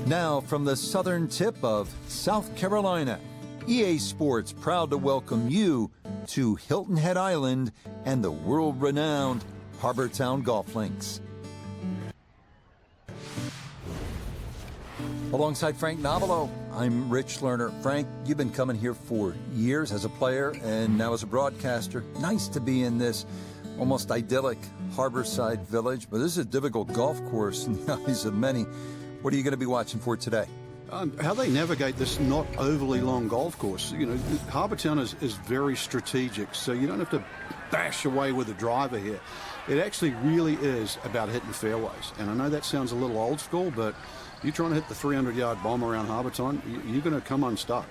Now, from the southern tip of South Carolina, EA Sports proud to welcome you to Hilton Head Island and the world-renowned Harbour Town Golf Links. Alongside Frank Novelo, I'm Rich Lerner. Frank, you've been coming here for years as a player and now as a broadcaster. Nice to be in this almost idyllic Harborside village, but this is a difficult golf course in the eyes of many. What are you going to be watching for today? How they navigate this not overly long golf course. You know, Harbour Town is very strategic, so you don't have to bash away with a driver here. It actually really is about hitting fairways. And I know that sounds a little old school, but you're trying to hit the 300-yard bomb around Harbour Town, you're going to come unstuck.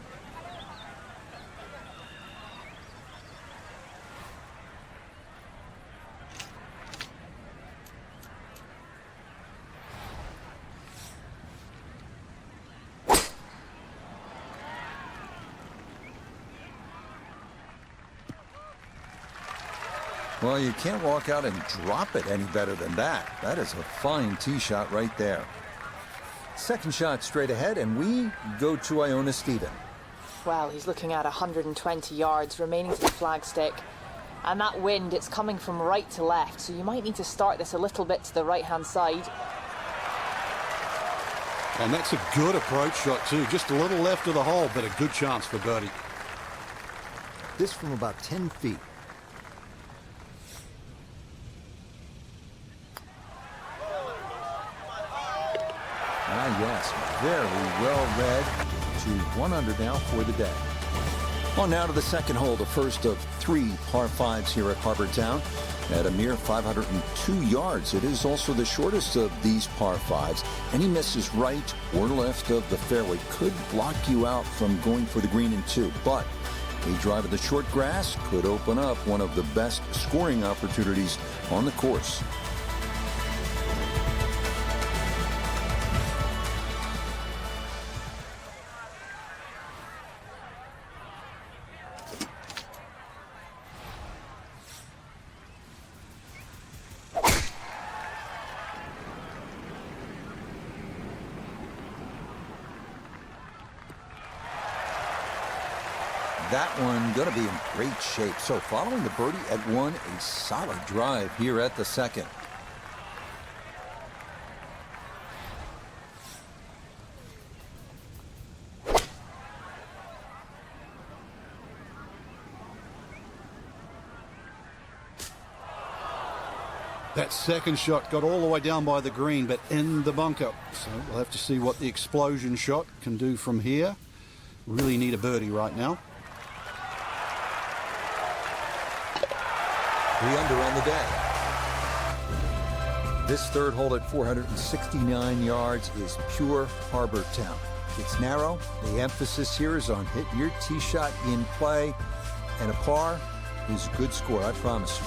Well, you can't walk out and drop it any better than that. That is a fine tee shot right there. Second shot straight ahead, and we go to Iona Stephen. Well, he's looking at 120 yards remaining to the flagstick. And that wind, it's coming from right to left, so you might need to start this a little bit to the right-hand side. And that's a good approach shot, too. Just a little left of the hole, but a good chance for birdie. This from about 10 feet. Ah, yes, very well read. To 1 under now for the day. On now to the second hole, the first of 3 par 5s here at Harbour Town. At a mere 502 yards, it is also the shortest of these par 5s. Any misses right or left of the fairway could block you out from going for the green in 2. But a drive of the short grass could open up one of the best scoring opportunities on the course. That one going to be in great shape. So following the birdie at 1, a solid drive here at the second. That second shot got all the way down by the green, but in the bunker. So we'll have to see what the explosion shot can do from here. Really need a birdie right now. 3 under on the day. This third hole at 469 yards is pure Harbour Town. It's narrow. The emphasis here is on hitting your tee shot in play, and a par is a good score, I promise you.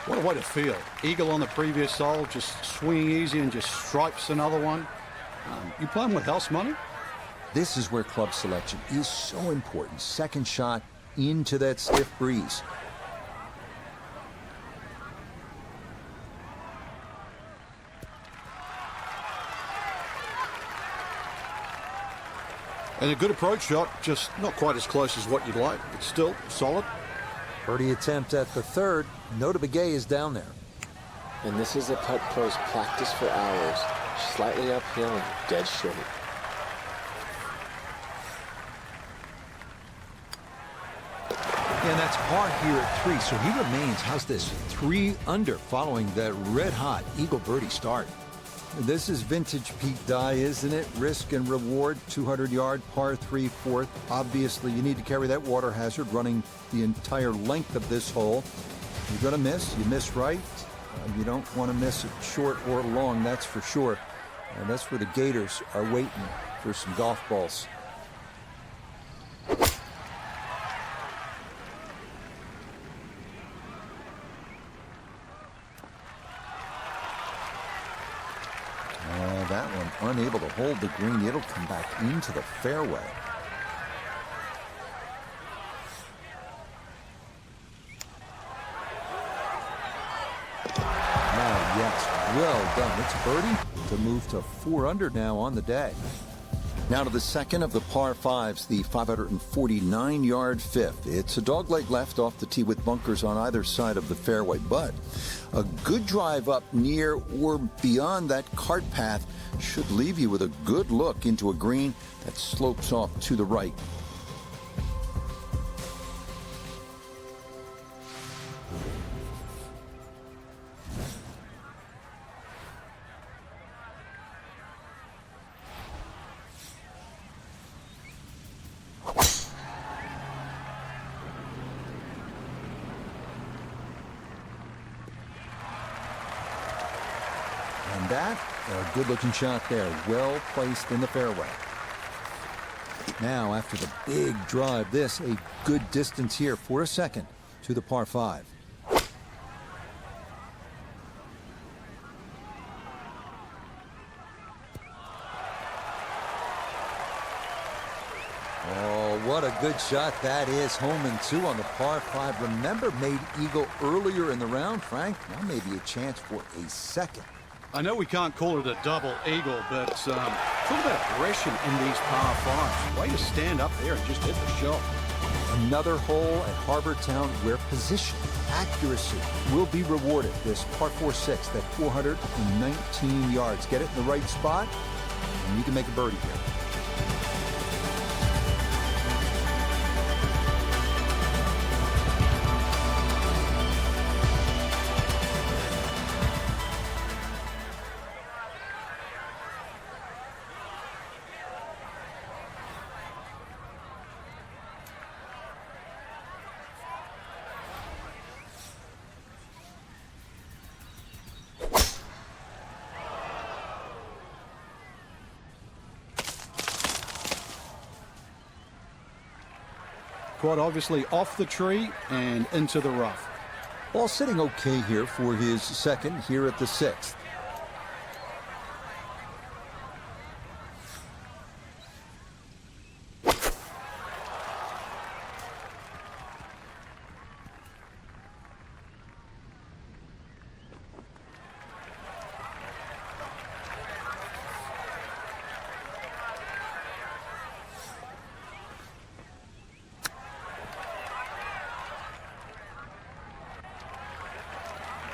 What a way to feel. Eagle on the previous hole, just swinging easy and just stripes another one. You playing with house money? This is where club selection is so important. Second shot into that stiff breeze. And a good approach shot, just not quite as close as what you'd like, but still solid. Birdie attempt at the third. No to Begay is down there. And this is a putt pros practice for hours. Slightly uphill and dead straight. And that's par here at 3, so he remains, how's this, 3 under following that red-hot Eagle birdie start. This is vintage Pete Dye, isn't it? Risk and reward, 200-yard par 3 fourth. Obviously, you need to carry that water hazard running the entire length of this hole. You're going to miss. You miss right. You don't want to miss it short or long, that's for sure. And that's where the Gators are waiting for some golf balls. that one unable to hold the green. It'll come back into the fairway. Yes, well done. It's a birdie to move to 4 under now on the day. Now to the second of the par fives, the 549-yard fifth. It's a dogleg left off the tee with bunkers on either side of the fairway, but a good drive up near or beyond that cart path should leave you with a good look into a green that slopes off to the right. And that, a good-looking shot there, well placed in the fairway. Now, after the big drive, this a good distance here for a second to the par 5. Oh, what a good shot that is. Home and 2 on the par 5. Remember, made eagle earlier in the round, Frank. Now maybe a chance for a second. I know we can't call it a double eagle, but talk about aggression in these par 5s. Way to stand up there and just hit the shot. Another hole at Harbour Town where position, accuracy will be rewarded. This par 4-6 at 419 yards. Get it in the right spot, and you can make a birdie here. Quite obviously off the tree and into the rough. Ball sitting okay here for his second here at the 6th.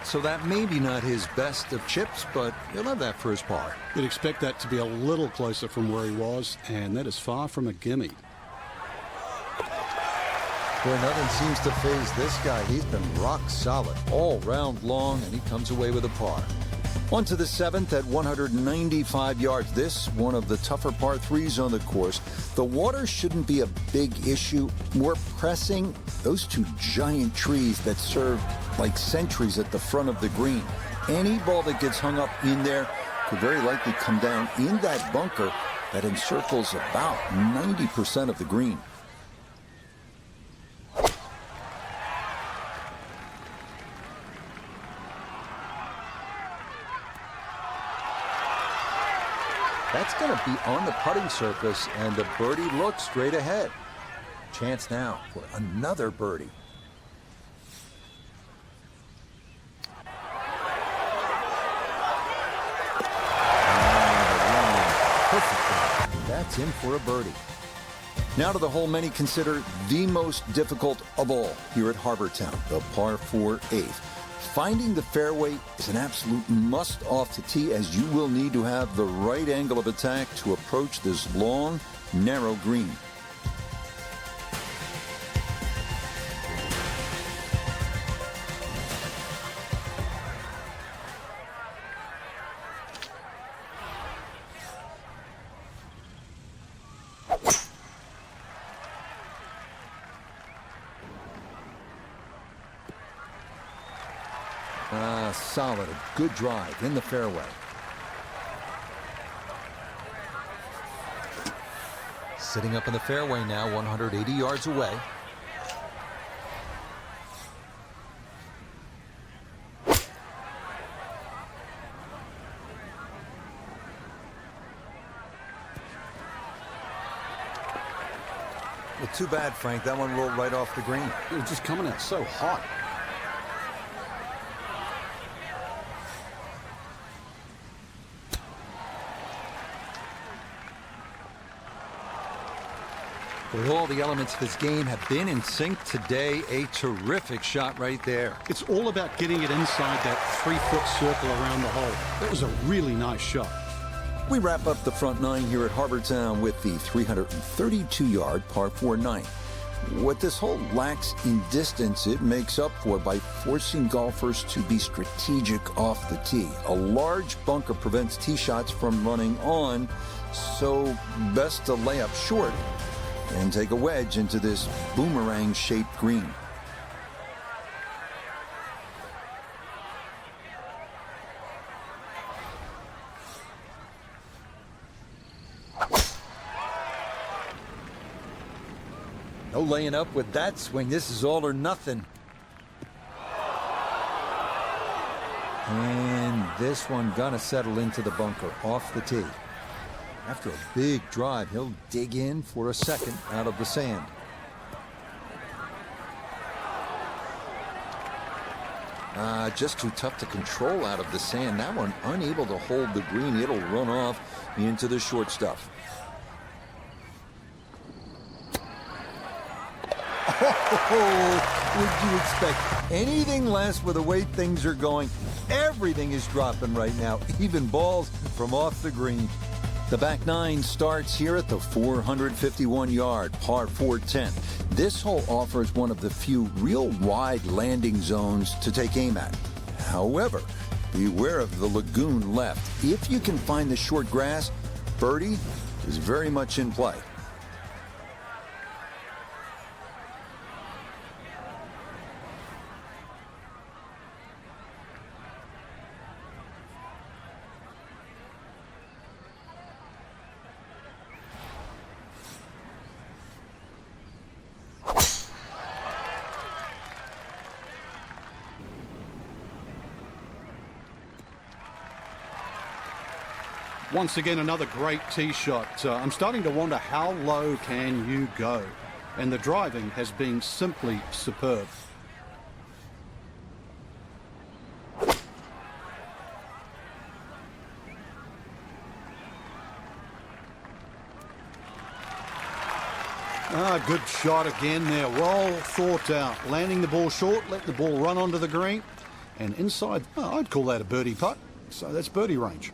So that may be not his best of chips, but he'll have that for his par. You'd expect that to be a little closer from where he was, and that is far from a gimme. Boy, nothing seems to faze this guy. He's been rock solid all round long, and he comes away with a par. On to the 7th at 195 yards. This one of the tougher par 3s on the course. The water shouldn't be a big issue. More pressing, those 2 giant trees that serve like sentries at the front of the green. Any ball that gets hung up in there could very likely come down in that bunker that encircles about 90% of the green. That's going to be on the putting surface, and the birdie looks straight ahead. Chance now for another birdie. Perfect. That's in for a birdie. Now to the hole many consider the most difficult of all here at Harbour Town, the par 4 8th. Finding the fairway is an absolute must off the tee, as you will need to have the right angle of attack to approach this long, narrow green. Solid, a good drive in the fairway. Sitting up in the fairway now, 180 yards away. Well, too bad, Frank. That one rolled right off the green. It was just coming out so hot. With all the elements of this game have been in sync today, a terrific shot right there. It's all about getting it inside that 3-foot circle around the hole. That was a really nice shot. We wrap up the front nine here at Harbour Town with the 332-yard par 4 ninth. What this hole lacks in distance, it makes up for by forcing golfers to be strategic off the tee. A large bunker prevents tee shots from running on, so best to lay up short and take a wedge into this boomerang-shaped green. No laying up with that swing. This is all or nothing. And this one gonna settle into the bunker off the tee. After a big drive, he'll dig in for a second out of the sand. Just too tough to control out of the sand. That one unable to hold the green. It'll run off into the short stuff. Oh, would you expect anything less with the way things are going? Everything is dropping right now, even balls from off the green. The back nine starts here at the 451-yard par 4 10th. This hole offers one of the few real wide landing zones to take aim at. However, beware of the lagoon left. If you can find the short grass, birdie is very much in play. Once again, another great tee shot. I'm starting to wonder, how low can you go? And the driving has been simply superb. Good shot again there. Well thought out. Landing the ball short, let the ball run onto the green. And inside, I'd call that a birdie putt. So that's birdie range.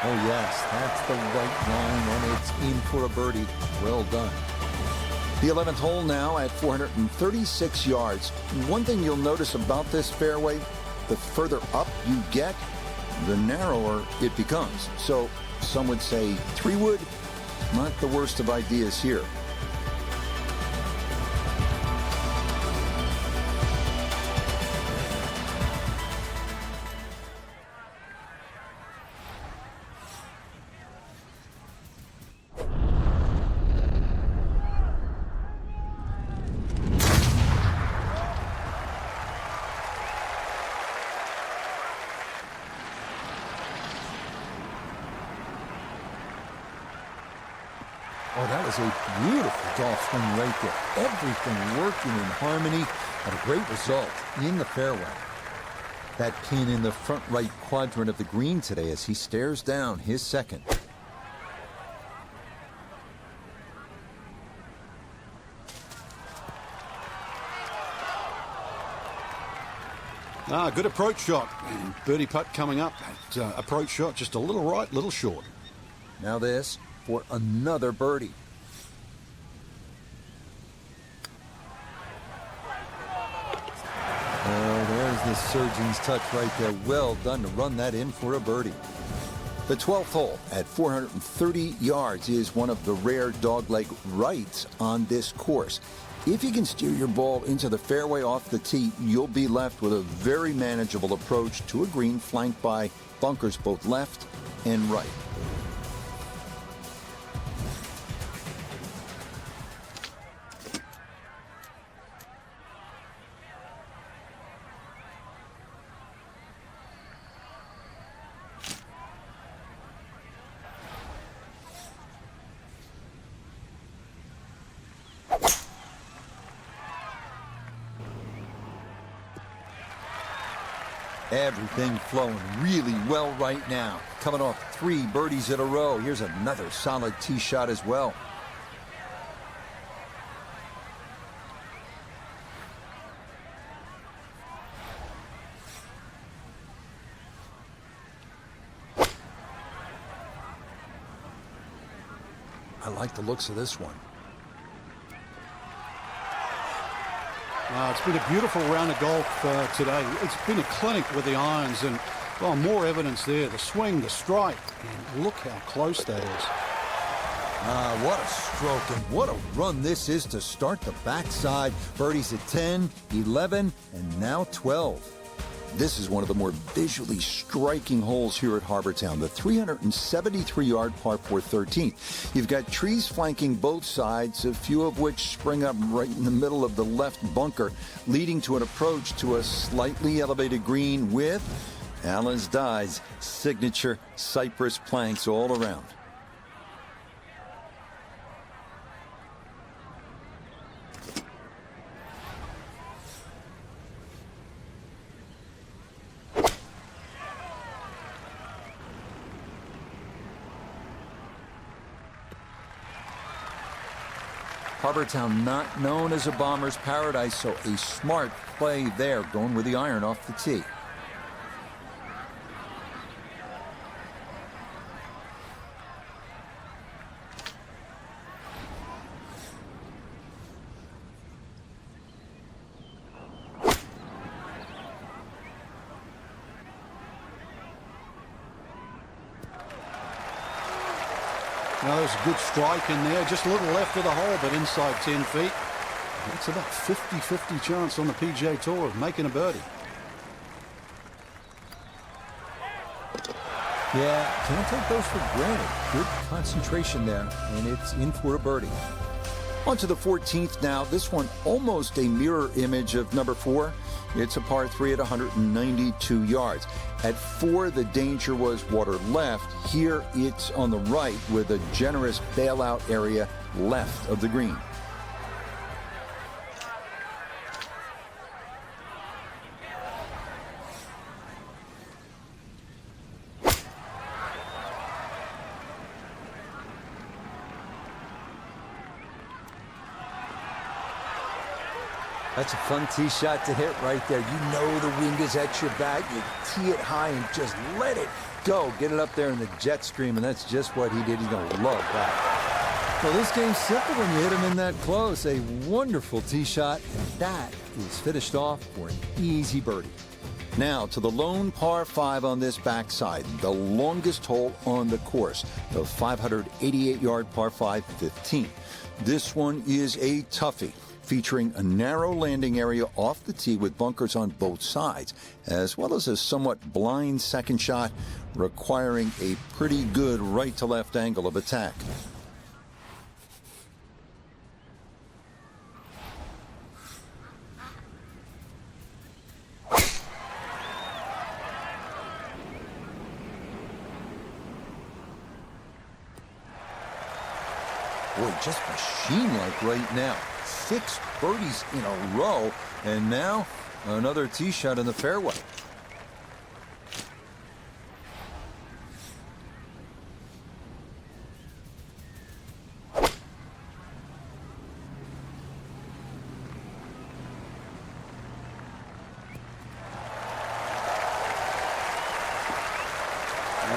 Oh, yes, that's the right line, and it's in for a birdie. Well done. The 11th hole now at 436 yards. One thing you'll notice about this fairway, the further up you get, the narrower it becomes. So some would say 3-wood, not the worst of ideas here. Oh, that was a beautiful golf swing right there. Everything working in harmony and a great result in the fairway. That pin in the front right quadrant of the green today as he stares down his second. Good approach shot. And birdie putt coming up. That, approach shot just a little right, little short. Now this for another birdie. Oh, there's the surgeon's touch right there. Well done to run that in for a birdie. The 12th hole at 430 yards is one of the rare dogleg rights on this course. If you can steer your ball into the fairway off the tee, you'll be left with a very manageable approach to a green flanked by bunkers both left and right. Everything flowing really well right now. Coming off 3 birdies in a row. Here's another solid tee shot as well. I like the looks of this one. It's been a beautiful round of golf today. It's been a clinic with the irons, and more evidence there. The swing, the strike, and look how close that is. What a stroke and what a run this is to start the backside. Birdies at 10, 11, and now 12. This is one of the more visually striking holes here at Harbour Town, the 373-yard par 4 13th. You've got trees flanking both sides, a few of which spring up right in the middle of the left bunker, leading to an approach to a slightly elevated green with Alan's Dye's signature cypress planks all around. Harbour Town not known as a bomber's paradise, so a smart play there, going with the iron off the tee. There's a good strike in there, just a little left of the hole, but inside 10 feet. It's about 50-50 chance on the PGA Tour of making a birdie. Yeah, can't take those for granted. Good concentration there, and it's in for a birdie. On to the 14th now. This one almost a mirror image of number 4. It's a par 3 at 192 yards. At 4, the danger was water left. Here, it's on the right with a generous bailout area left of the green. That's a fun tee shot to hit right there. You know the wind is at your back. You tee it high and just let it go. Get it up there in the jet stream, and that's just what he did. He's going to love that. Well, this game's simple when you hit him in that close. A wonderful tee shot, and that is finished off for an easy birdie. Now to the lone par 5 on this backside, the longest hole on the course, the 588-yard par 5 15. This one is a toughie, featuring a narrow landing area off the tee with bunkers on both sides, as well as a somewhat blind second shot requiring a pretty good right-to-left angle of attack. Boy, just machine-like right now. 6 birdies in a row, and now another tee shot in the fairway.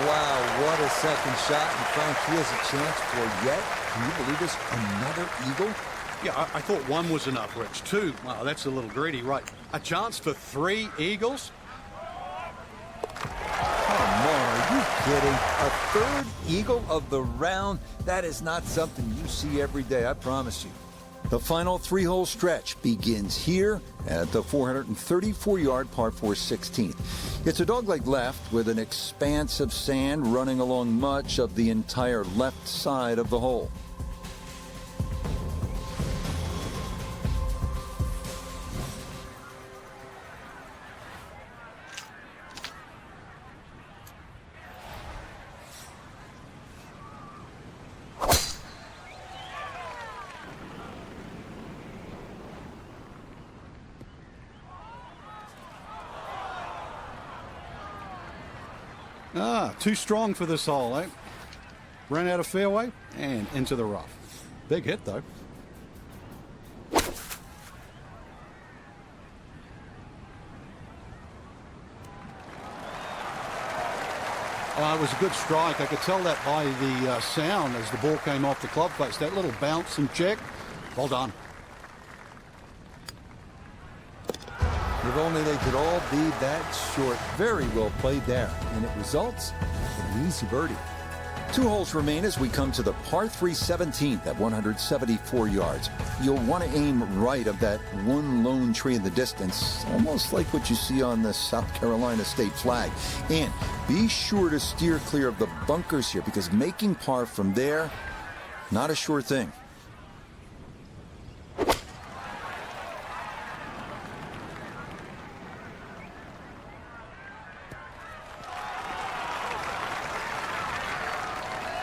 Wow, what a second shot, and Frank, he has a chance for yet, can you believe this, another eagle? Yeah, I thought 1 was enough, Rich. 2, wow, that's a little greedy, right? A chance for 3 eagles? Come on, are you kidding? A 3rd eagle of the round? That is not something you see every day, I promise you. The final 3-hole stretch begins here at the 434-yard par 4 16th. It's a dogleg left with an expanse of sand running along much of the entire left side of the hole. Too strong for this hole, eh? Ran out of fairway and into the rough. Big hit, though. Oh, it was a good strike. I could tell that by the sound as the ball came off the club face. That little bounce and check. Well done. If only they could all be that short. Very well played there. And it results in an easy birdie. 2 holes remain as we come to the par 3 17th at 174 yards. You'll want to aim right of that one lone tree in the distance, almost like what you see on the South Carolina state flag. And be sure to steer clear of the bunkers here, because making par from there, not a sure thing.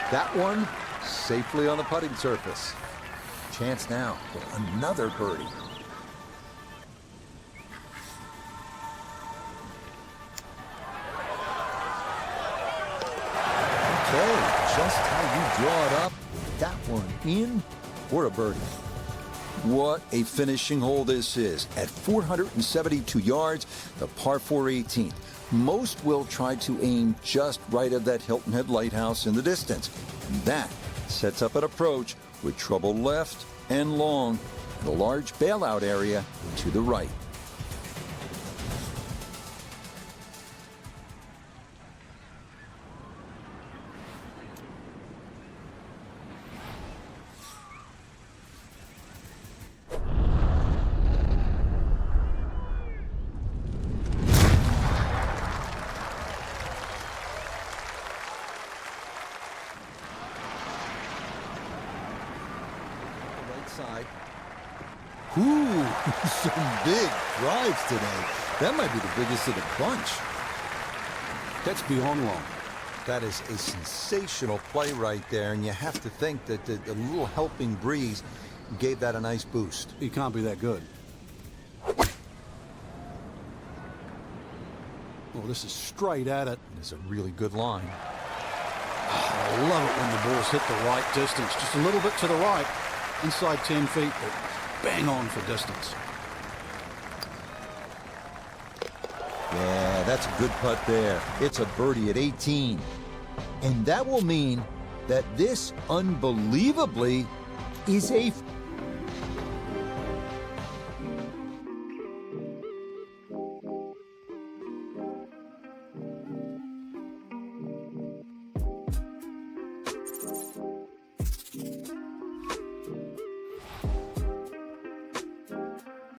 That one safely on the putting surface. Chance now for another birdie. Okay, just how you draw it up. That one in for a birdie. What a finishing hole this is. At 472 yards, the par 4 18th. Most will try to aim just right of that Hilton Head Lighthouse in the distance. That sets up an approach with trouble left and long, and a large bailout area to the right. Side. Ooh, some big drives today. That might be the biggest of the bunch. That's beyond long. That is a sensational play right there, and you have to think that the little helping breeze gave that a nice boost. He can't be that good. Oh, this is straight at it. It's a really good line. I love it when the balls hit the right distance. Just a little bit to the right. Inside 10 feet, but bang on for distance. Yeah, that's a good putt there. It's a birdie at 18. And that will mean that this, unbelievably, is a